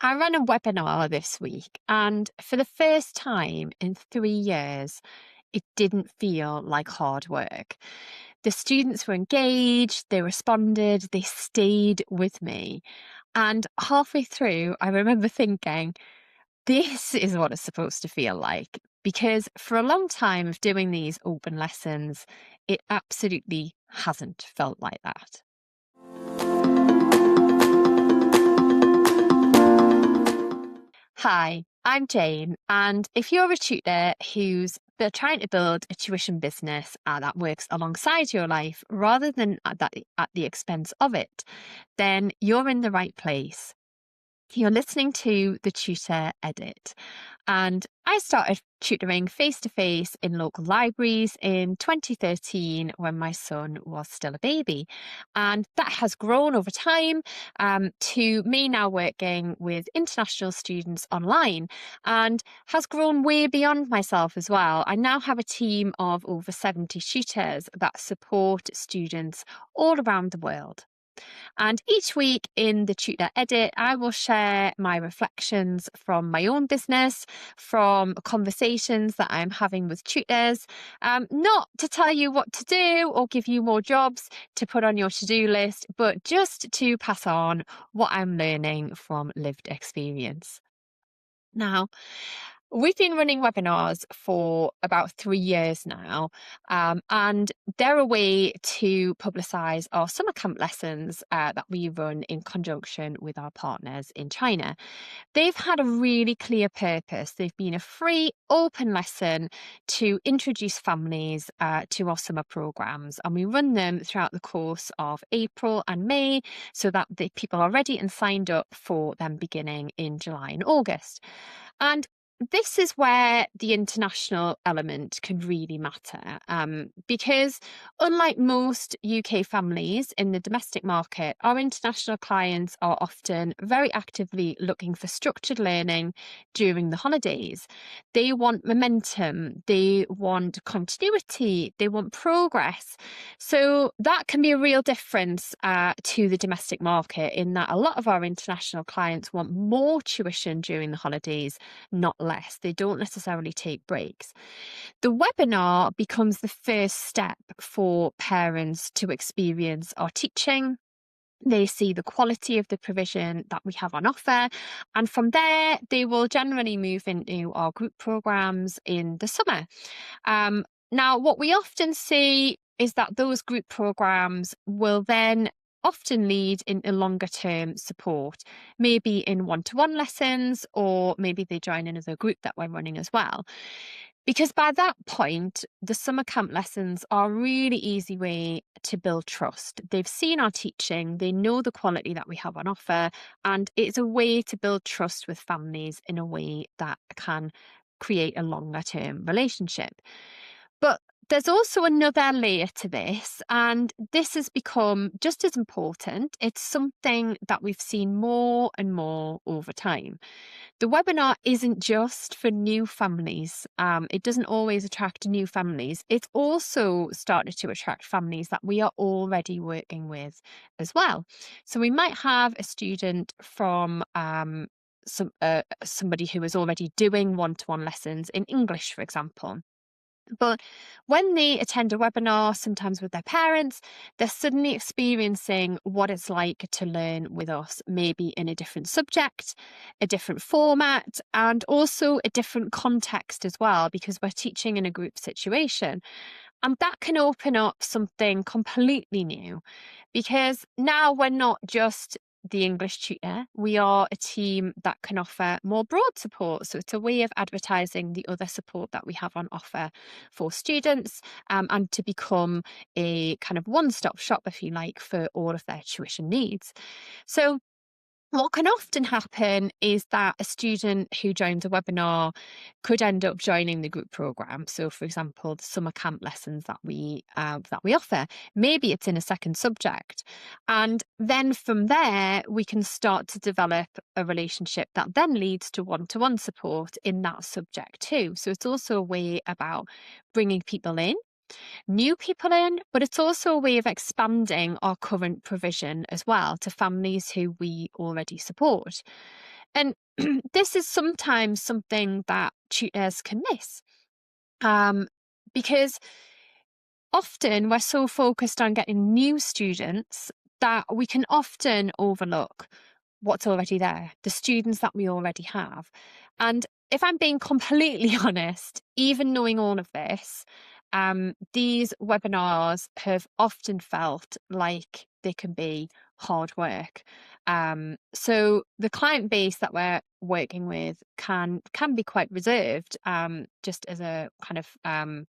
I ran a webinar this week, and for the first time in 3 years, it didn't feel like hard work. The students were engaged, they responded, they stayed with me. And halfway through, I remember thinking, this is what it's supposed to feel like. Because for a long time of doing these open lessons, it absolutely hasn't felt like that. Hi, I'm Jane, and if you're a tutor who's trying to build a tuition business that works alongside your life rather than at the expense of it, then you're in the right place. You're listening to the Tutor Edit. And I started tutoring face to face in local libraries in 2013 when my son was still a baby. And that has grown over time to me now working with international students online and has grown way beyond myself as well. I now have a team of over 70 tutors that support students all around the world. And each week in the Tutor Edit, I will share my reflections from my own business, from conversations that I'm having with tutors, not to tell you what to do or give you more jobs to put on your to-do list, but just to pass on what I'm learning from lived experience. Now, we've been running webinars for about 3 years now, and they're a way to publicise our summer camp lessons that we run in conjunction with our partners in China. They've had a really clear purpose. They've been a free, open lesson to introduce families to our summer programmes, and we run them throughout the course of April and May so that the people are ready and signed up for them beginning in July and August. And this is where the international element can really matter because, unlike most UK families in the domestic market, our international clients are often very actively looking for structured learning during the holidays. They want momentum, they want continuity, they want progress. So, that can be a real difference to the domestic market in that a lot of our international clients want more tuition during the holidays, not less. They don't necessarily take breaks. The webinar becomes the first step for parents to experience our teaching. They see the quality of the provision that we have on offer. And from there, they will generally move into our group programs in the summer. Now, what we often see is that those group programs will then often lead into longer term support, maybe in one-to-one lessons, or maybe they join another group that we're running as well. Because by that point, the summer camp lessons are a really easy way to build trust. They've seen our teaching, they know the quality that we have on offer, and it's a way to build trust with families in a way that can create a longer term relationship. But there's also another layer to this, and this has become just as important. It's something that we've seen more and more over time. The webinar isn't just for new families. It doesn't always attract new families. It's also started to attract families that we are already working with as well. So we might have a student from somebody who is already doing one-to-one lessons in English, for example. But when they attend a webinar, sometimes with their parents, they're suddenly experiencing what it's like to learn with us, maybe in a different subject, a different format, and also a different context as well, because we're teaching in a group situation. And that can open up something completely new because now we're not just the English tutor, we are a team that can offer more broad support. So it's a way of advertising the other support that we have on offer for students and to become a kind of one-stop shop, if you like, for all of their tuition needs. So what can often happen is that a student who joins a webinar could end up joining the group program. So, for example, the summer camp lessons that we offer, maybe it's in a second subject, and then from there we can start to develop a relationship that then leads to one-to-one support in that subject too. So it's also a way about bringing people in, new people in, but it's also a way of expanding our current provision as well to families who we already support. And this is sometimes something that tutors can miss, because often we're so focused on getting new students that we can often overlook what's already there, the students that we already have. And if I'm being completely honest, even knowing all of this, these webinars have often felt like they can be hard work. So the client base that we're working with can be quite reserved, just as a kind of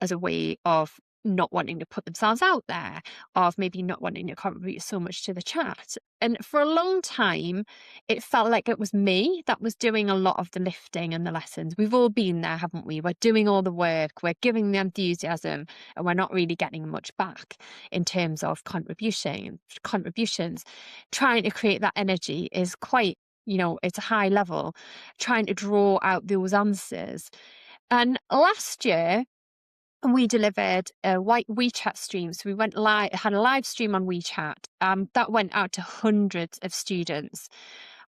as a way of not wanting to put themselves out there, of maybe not wanting to contribute so much to the chat. And for a long time, it felt like it was me that was doing a lot of the lifting and the lessons. We've all been there, haven't we? We're doing all the work, we're giving the enthusiasm, and we're not really getting much back in terms of contributions. Trying to create that energy is quite, it's a high level, trying to draw out those answers. And last year, and we delivered a white WeChat stream. So we went live, had a live stream on WeChat. That went out to hundreds of students.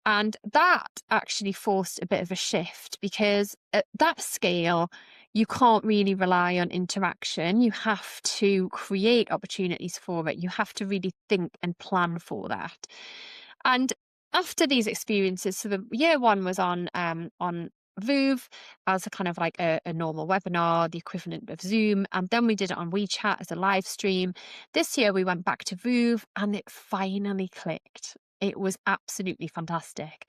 And that actually forced a bit of a shift, because at that scale, you can't really rely on interaction. You have to create opportunities for it. You have to really think and plan for that. And after these experiences, so the year one was on Voove as a kind of like a normal webinar, the equivalent of Zoom. And then we did it on WeChat as a live stream. This year we went back to Voove and it finally clicked. It was absolutely fantastic.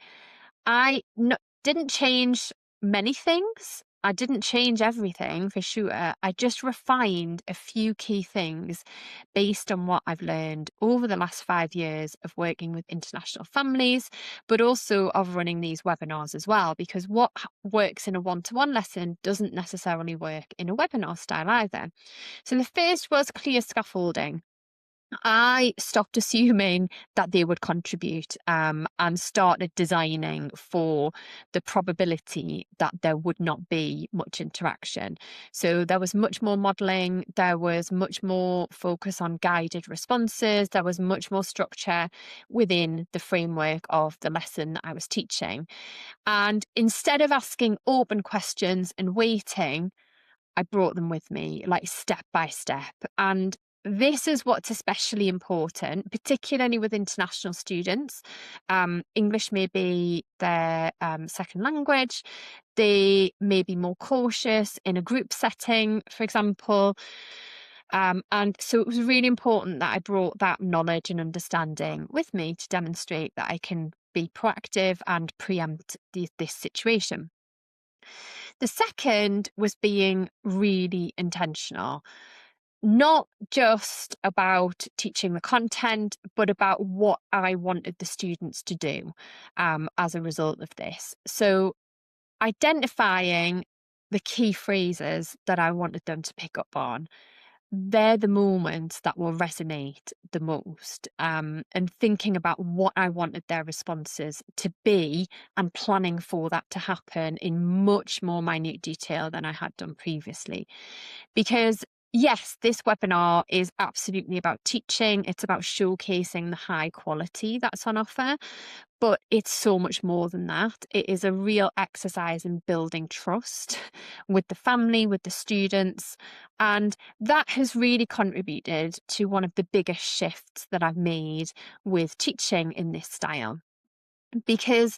Didn't change many things. I didn't change everything for sure. I just refined a few key things based on what I've learned over the last 5 years of working with international families, but also of running these webinars as well, because what works in a one-to-one lesson doesn't necessarily work in a webinar style either. So the first was clear scaffolding. I stopped assuming that they would contribute, and started designing for the probability that there would not be much interaction. So there was much more modelling, there was much more focus on guided responses, there was much more structure within the framework of the lesson that I was teaching. And instead of asking open questions and waiting, I brought them with me, like step by step. And this is what's especially important, particularly with international students. English may be their second language. They may be more cautious in a group setting, for example. And so it was really important that I brought that knowledge and understanding with me to demonstrate that I can be proactive and preempt this situation. The second was being really intentional, not just about teaching the content, but about what I wanted the students to do as a result of this. So identifying the key phrases that I wanted them to pick up on, they're the moments that will resonate the most, and thinking about what I wanted their responses to be and planning for that to happen in much more minute detail than I had done previously. Because yes, this webinar is absolutely about teaching. It's about showcasing the high quality that's on offer, but it's so much more than that. It is a real exercise in building trust with the family, with the students. And that has really contributed to one of the biggest shifts that I've made with teaching in this style, because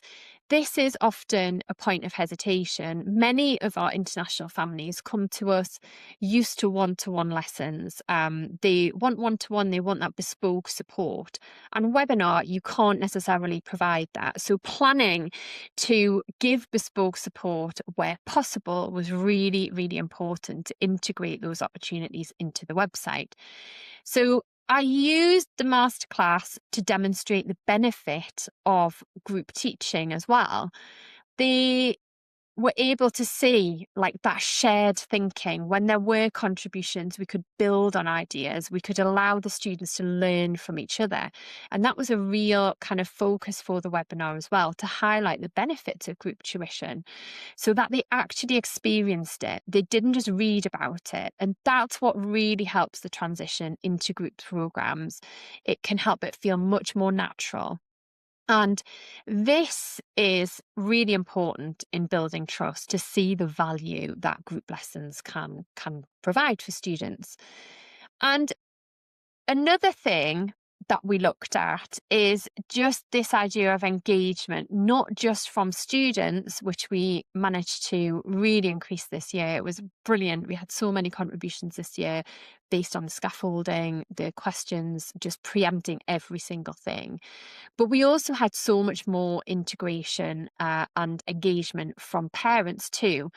this is often a point of hesitation. Many of our international families come to us used to one-to-one lessons. They want one-to-one, they want that bespoke support. And webinar, you can't necessarily provide that. So planning to give bespoke support where possible was really, really important to integrate those opportunities into the website. So I used the masterclass to demonstrate the benefit of group teaching as well. They were able to see like that shared thinking. When there were contributions, we could build on ideas, we could allow the students to learn from each other. And that was a real kind of focus for the webinar as well, to highlight the benefits of group tuition so that they actually experienced it. They didn't just read about it. And that's what really helps the transition into group programs. It can help it feel much more natural. And this is really important in building trust, to see the value that group lessons can provide for students. And another thing that we looked at is just this idea of engagement, not just from students, which we managed to really increase this year. It was brilliant. We had so many contributions this year based on the scaffolding, the questions, just preempting every single thing. But we also had so much more integration and engagement from parents too,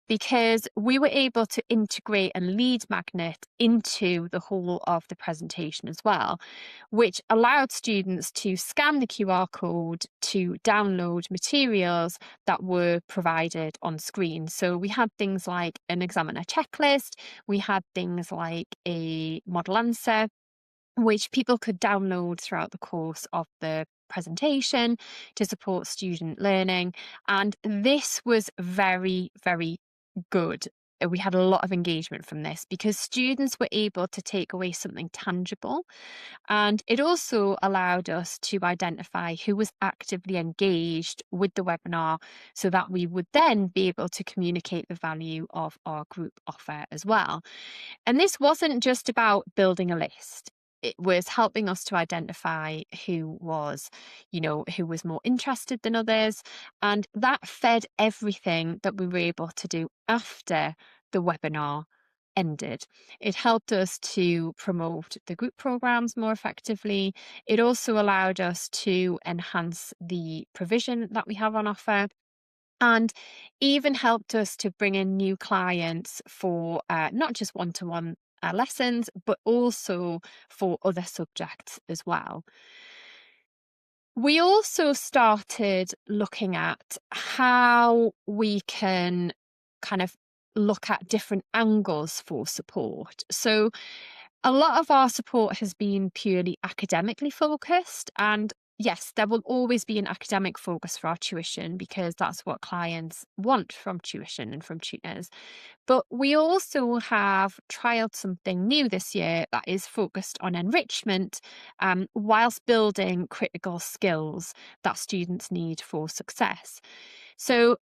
because we were able to integrate a lead magnet into the whole of the presentation as well, which allowed students to scan the QR code to download materials that were provided on screen. So we had things like an examiner checklist, we had things like a model answer, which people could download throughout the course of the presentation to support student learning. And this was very, very good. We had a lot of engagement from this because students were able to take away something tangible. And it also allowed us to identify who was actively engaged with the webinar, so that we would then be able to communicate the value of our group offer as well. And this wasn't just about building a list. It was helping us to identify who was, who was more interested than others. And that fed everything that we were able to do after the webinar ended. It helped us to promote the group programs more effectively. It also allowed us to enhance the provision that we have on offer, and even helped us to bring in new clients for not just one-to-one lessons, but also for other subjects as well. We also started looking at how we can kind of look at different angles for support. So a lot of our support has been purely academically focused, and yes, there will always be an academic focus for our tuition because that's what clients want from tuition and from tutors. But we also have trialed something new this year that is focused on enrichment, whilst building critical skills that students need for success. So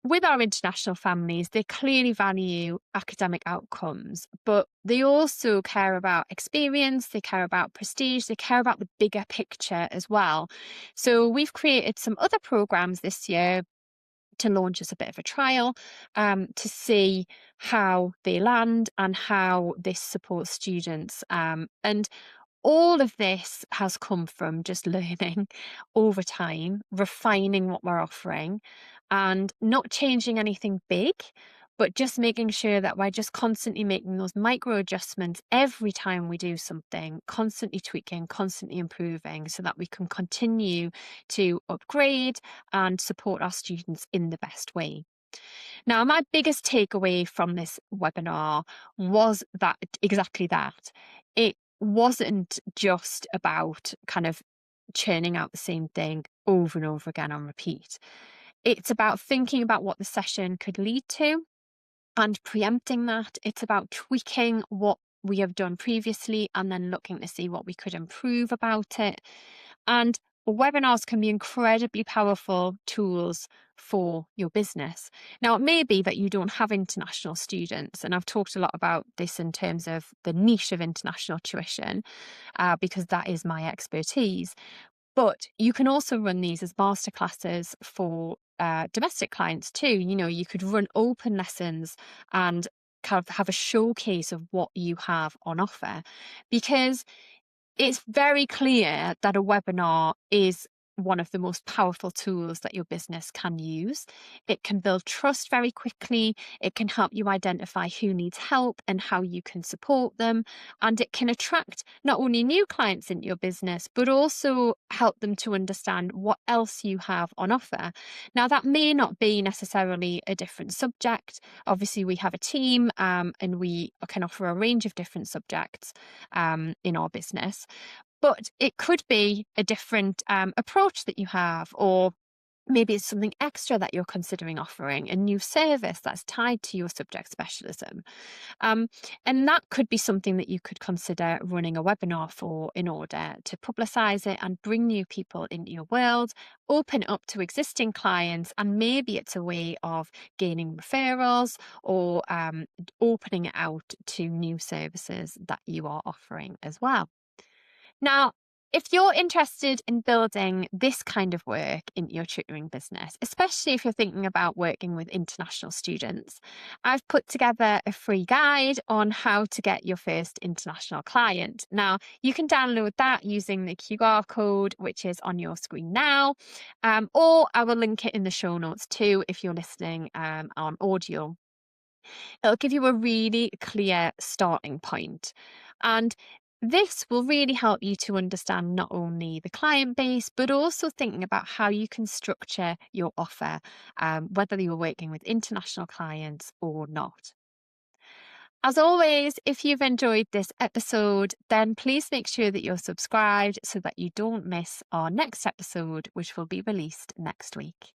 with our international families, they clearly value academic outcomes, but they also care about experience, they care about prestige, they care about the bigger picture as well. So we've created some other programs this year to launch as a bit of a trial, to see how they land and how this supports students. And all of this has come from just learning over time, refining what we're offering, and not changing anything big, but just making sure that we're just constantly making those micro adjustments every time we do something, constantly tweaking, constantly improving, so that we can continue to upgrade and support our students in the best way. Now, my biggest takeaway from this webinar was that exactly that. It wasn't just about kind of churning out the same thing over and over again on repeat. It's about thinking about what the session could lead to and preempting that. It's about tweaking what we have done previously and then looking to see what we could improve about it. And webinars can be incredibly powerful tools for your business. Now, it may be that you don't have international students, and I've talked a lot about this in terms of the niche of international tuition, because that is my expertise. But you can also run these as masterclasses for domestic clients too. You could run open lessons and kind of have a showcase of what you have on offer, because it's very clear that a webinar is one of the most powerful tools that your business can use. It can build trust very quickly. It can help you identify who needs help and how you can support them. And it can attract not only new clients into your business, but also help them to understand what else you have on offer. Now, that may not be necessarily a different subject. Obviously, we have a team, and we can offer a range of different subjects in our business. But it could be a different approach that you have, or Maybe it's something extra that you're considering offering, a new service that's tied to your subject specialism. Um, and that could be something that you could consider running a webinar for in order to publicize it and bring new people into your world, open up to existing clients, and maybe it's a way of gaining referrals or opening it out to new services that you are offering as well. Now, if you're interested in building this kind of work into your tutoring business, especially if you're thinking about working with international students, I've put together a free guide on how to get your first international client. Now, you can download that using the QR code, which is on your screen now, or I will link it in the show notes too if you're listening on audio. It'll give you a really clear starting point. And this will really help you to understand not only the client base, but also thinking about how you can structure your offer, whether you're working with international clients or not. As always, if you've enjoyed this episode, then please make sure that you're subscribed so that you don't miss our next episode, which will be released next week.